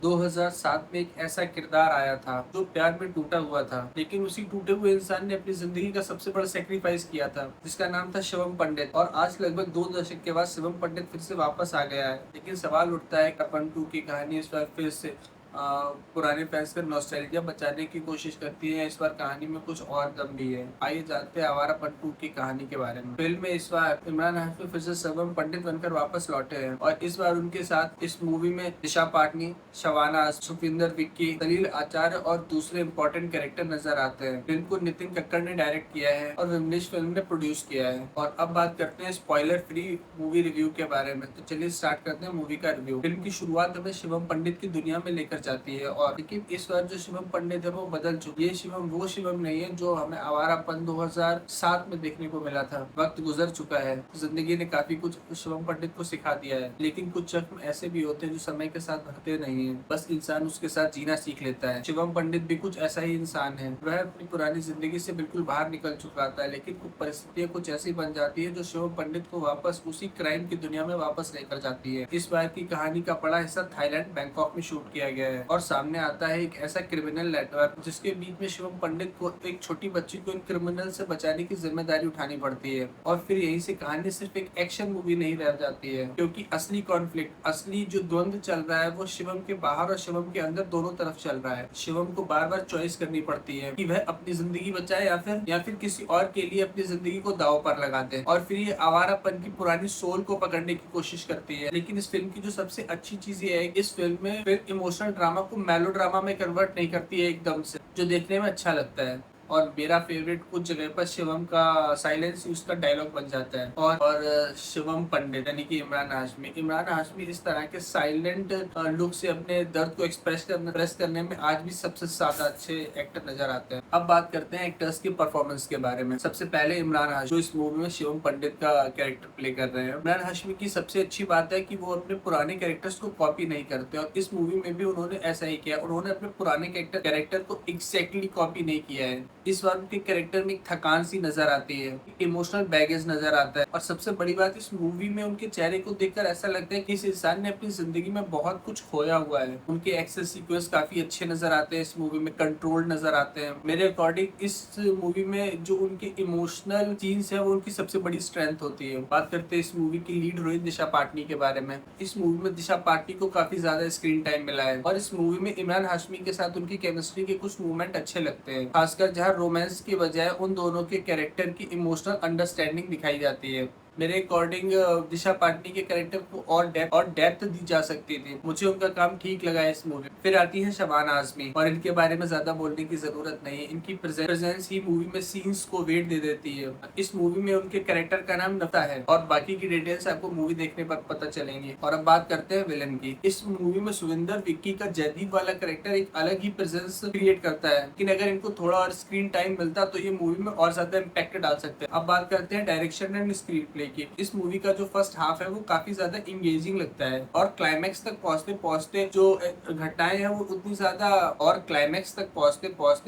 2007 में एक ऐसा किरदार आया था जो प्यार में टूटा हुआ था, लेकिन उसी टूटे हुए इंसान ने अपनी जिंदगी का सबसे बड़ा सेक्रीफाइस किया था, जिसका नाम था शिवम पंडित। और आज लगभग 2 दशक के बाद शिवम पंडित फिर से वापस आ गया है। लेकिन सवाल उठता है कि अपन 2 की कहानी इस बार फिर से पुराने फैंस का नॉस्टैल्जिया बचाने की कोशिश करती है। इस बार कहानी में कुछ और दम भी है। आइए जानते हैं आवारापन 2 की कहानी के बारे में। फिल्म में इस बार इमरान हाशमी फिर से शिवम पंडित बनकर वापस लौटे हैं और इस बार उनके साथ इस मूवी में दिशा पाटनी, शबाना, सुखविंदर विक्की, सलील आचार्य और दूसरे इम्पोर्टेंट कैरेक्टर नजर आते हैं। फिल्म को नितिन कक्कड़ ने डायरेक्ट किया है और विमलेश फिल्म ने प्रोड्यूस किया है। और अब बात करते हैं स्पॉइलर फ्री मूवी रिव्यू के बारे में। तो चलिए स्टार्ट करते हैं मूवी का रिव्यू। फिल्म की शुरुआत हमें शिवम पंडित की दुनिया में लेकर जाती है और लेकिन इस बार जो शिवम पंडित है वो बदल चुकी है। शिवम वो शिवम नहीं है जो हमें आवारापन 2007 में देखने को मिला था। वक्त गुजर चुका है, जिंदगी ने काफी कुछ शिवम पंडित को सिखा दिया है, लेकिन कुछ जख्म ऐसे भी होते हैं जो समय के साथ भरते नहीं है, बस इंसान उसके साथ जीना सीख लेता है। शिवम पंडित भी कुछ ऐसा ही इंसान है। वह अपनी पुरानी जिंदगी से बिल्कुल बाहर निकल चुका था, लेकिन कुछ परिस्थितियां कुछ ऐसी बन जाती है जो शिवम पंडित को वापस उसी क्राइम की दुनिया में वापस लेकर जाती है। इस बार की कहानी का बड़ा हिस्सा थाईलैंड बैंकॉक में शूट किया गया है और सामने आता है एक ऐसा क्रिमिनल नेटवर्क जिसके बीच में शिवम पंडित को एक छोटी बच्ची को इन क्रिमिनल से बचाने की जिम्मेदारी उठानी पड़ती है। और फिर यहीं से कहानी सिर्फ एक एक्शन मूवी नहीं रह जाती है, क्योंकि असली कॉन्फ्लिक्ट, असली जो द्वंद चल रहा है वो शिवम के बाहर और शिवम के अंदर दोनों तरफ चल रहा है। शिवम को बार बार चॉइस करनी पड़ती है कि वह अपनी जिंदगी बचाए या फिर किसी और के लिए अपनी जिंदगी को दांव पर लगा दे। और फिर ये आवारापन की पुरानी सोल को पकड़ने की कोशिश करती है। लेकिन इस फिल्म की जो सबसे अच्छी चीज ये है, इस फिल्म में फिर इमोशनल ड्रामा को मेलो ड्रामा में कन्वर्ट नहीं करती है एकदम से, जो देखने में अच्छा लगता है। और मेरा फेवरेट कुछ जगह पर शिवम का साइलेंस उसका डायलॉग बन जाता है। और शिवम पंडित यानी कि इमरान हाशमी इस तरह के साइलेंट लुक से अपने दर्द को एक्सप्रेस करने में आज भी सबसे ज्यादा अच्छे एक्टर नजर आते हैं। अब बात करते हैं एक्टर्स की परफॉर्मेंस के बारे में। सबसे पहले इमरान हाशमी जो इस मूवी में शिवम पंडित का कैरेक्टर प्ले कर रहे हैं। इमरान हाशमी की सबसे अच्छी बात है कि वो अपने पुराने कैरेक्टर्स को कॉपी नहीं करते और इस मूवी में भी उन्होंने ऐसा ही किया। उन्होंने अपने पुराने कैरेक्टर को एग्जैक्टली कॉपी नहीं किया है। इस बार उनके कैरेक्टर में एक थकान सी नजर आती है, इमोशनल बैगेज नजर आता है। और सबसे बड़ी बात, इस मूवी में उनके चेहरे को देखकर ऐसा लगता है कि इस इंसान ने अपनी जिंदगी में बहुत कुछ खोया हुआ है। उनके एक्शन सीक्वेंस काफी अच्छे नजर आते हैं, इस मूवी में कंट्रोल नजर आते हैं। मेरे अकॉर्डिंग इस मूवी में जो उनके इमोशनल सीन्स है वो उनकी सबसे बड़ी स्ट्रेंथ होती है। बात करते हैं इस मूवी की लीड हीरोइन दिशा पाटनी के बारे में। इस मूवी में दिशा पाटनी को काफी ज्यादा स्क्रीन टाइम मिला है और इस मूवी में इमरान हाशमी के साथ उनकी केमिस्ट्री के कुछ मूवमेंट अच्छे लगते हैं, खासकर जहाँ रोमांस की बजाय उन दोनों के कैरेक्टर की इमोशनल अंडरस्टैंडिंग दिखाई जाती है। मेरे अकॉर्डिंग दिशा पाटनी के कैरेक्टर को और डेप्थ दी जा सकती थी। मुझे उनका काम ठीक लगा है इस मूवी। फिर आती है शबाना आजमी और इनके बारे में ज्यादा बोलने की जरूरत नहीं है। इनकी प्रेजेंस ही मूवी में सीन्स को वेट दे देती है। इस मूवी में उनके कैरेक्टर का नाम नफता है और बाकी की डिटेल्स आपको मूवी देखने पर पता चलेंगी। और अब बात करते हैं विलन की। इस मूवी में सुविंदर विक्की का जयदीप वाला कैरेक्टर एक अलग ही प्रेजेंस क्रिएट करता है, लेकिन अगर इनको थोड़ा और स्क्रीन टाइम मिलता तो ये मूवी में और ज्यादा इम्पैक्ट डाल सकते हैं। अब बात करते हैं डायरेक्शन एंड स्क्रीन प्ले की। इस मूवी का जो फर्स्ट हाफ है वो काफी ज्यादा इंगेजिंग लगता है और क्लाइमैक्स तक पहुंचते जो घटनाएं हैं वो उतनी ज्यादा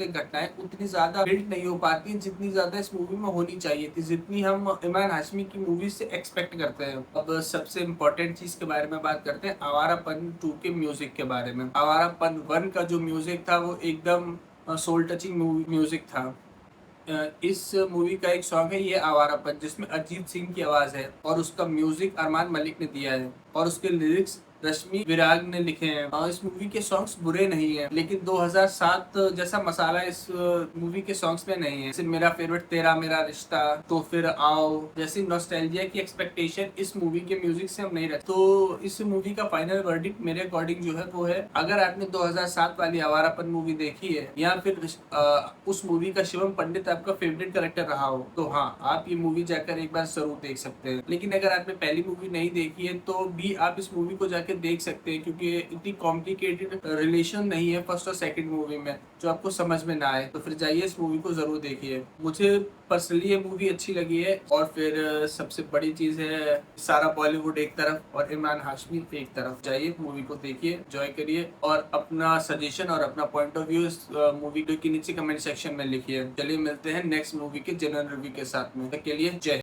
घटनाएं उतनी ज्यादा बिल्ड नहीं हो पाती जितनी ज्यादा इस मूवी में होनी चाहिए थी, जितनी हम इमरान हाशमी की मूवी से एक्सपेक्ट करते हैं। अब सबसे इम्पोर्टेंट चीज के बारे में बात करते हैं आवारापन 2 के म्यूजिक के बारे में। आवारापन 1 का जो म्यूजिक था वो एकदम सोल टचिंग म्यूजिक था। इस मूवी का एक सॉन्ग है ये आवारापन, जिसमें अरिजीत सिंह की आवाज है और उसका म्यूजिक अरमान मलिक ने दिया है और उसके लिरिक्स रश्मि विराग ने लिखे हैं। इस मूवी के सॉन्ग्स बुरे नहीं है, लेकिन 2007 जैसा मसाला इस मूवी के सॉन्ग्स में नहीं है। जैसे मेरा फेवरेट तेरा मेरा रिश्ता, तो फिर आओ जैसी नॉस्टैल्जिया की एक्सपेक्टेशन इस मूवी के म्यूजिक से हम नहीं रखते। तो इस मूवी का फाइनल वर्डिक्ट मेरे अकॉर्डिंग जो है वो है, अगर आपने 2007 वाली आवारापन मूवी देखी है या फिर उस मूवी का शिवम पंडित आपका फेवरेट कैरेक्टर रहा हो, तो हाँ आप ये मूवी जाकर एक बार जरूर देख सकते हैं। लेकिन अगर आपने पहली मूवी नहीं देखी है तो भी आप इस मूवी को जाकर देख सकते हैं, क्योंकि इतनी कॉम्प्लिकेटेड रिलेशन नहीं है फर्स्ट और सेकंड मूवी में जो आपको समझ में ना आए। तो फिर जाइए इस मूवी को जरूर देखिए। मुझे पर्सनली ये मूवी अच्छी लगी है। और फिर सबसे बड़ी चीज है, सारा बॉलीवुड एक तरफ और इमरान हाशमी एक तरफ। जाइए मूवी को देखिए, एंजॉय करिए और अपना सजेशन और अपना पॉइंट ऑफ व्यू इस मूवी के नीचे कमेंट सेक्शन में लिखिए। चलिए मिलते हैं नेक्स्ट मूवी के जनरल रिव्यू के साथ में। तब तक के लिए जय